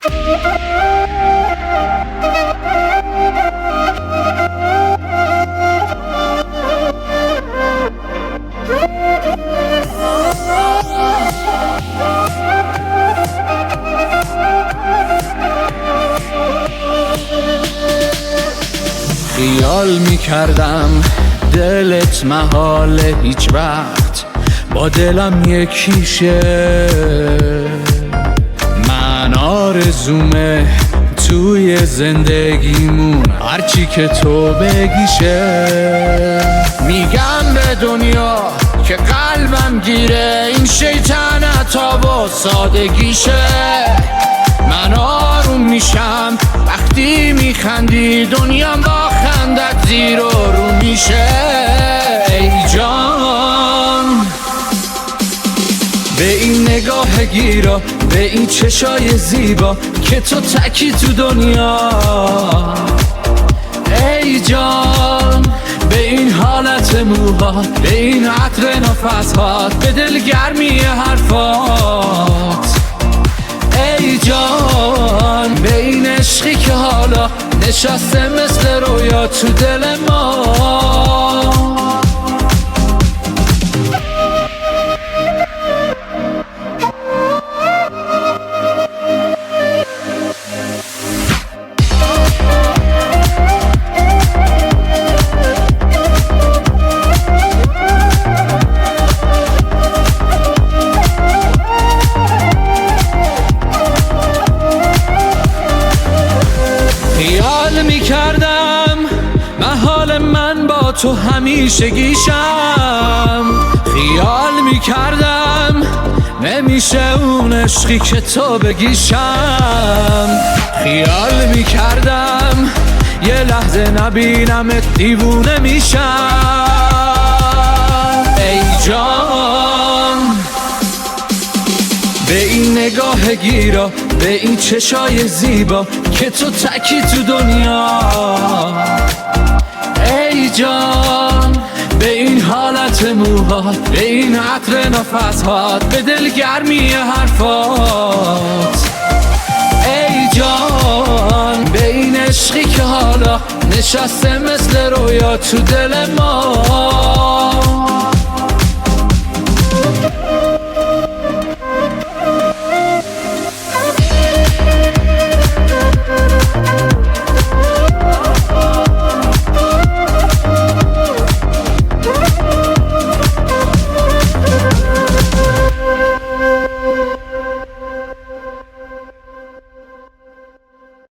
خیال میکردم دلت محال هیچ وقت با دلم یکیشه، من آرزومه توی زندگیمون هرچی که تو بگیشه. میگم به دنیا که قلبم گیره این شیطنتا و سادگیشه، من آروم میشم وقتی میخندی دنیام با خندت زیر و رو میشه. ای جان به این نگاه گیرا، به این چشای زیبا که تو تکی تو دنیا. ای جان به این حالت موهات، به این عطر نفسات، به دلگرمی حرفات. ای جان به این عشقی که حالا نشسته مثل رویا تو دل ما. خیال میکردم محال من با تو همیشه گیشم، خیال میکردم نمیشه اون عشقی که تو بگیشم، خیال میکردم یه لحظه نبینمت دیوونه میشم. ای جان به این نگاه گیرا، به این چشای زیبا که تو تکی تو دنیا. ای جان به این حالت موهات، به این عطر نفسات، به دلگرمی حرفات. ای جان به این عشقی که حالا نشسته مثل رویا تو دل ما.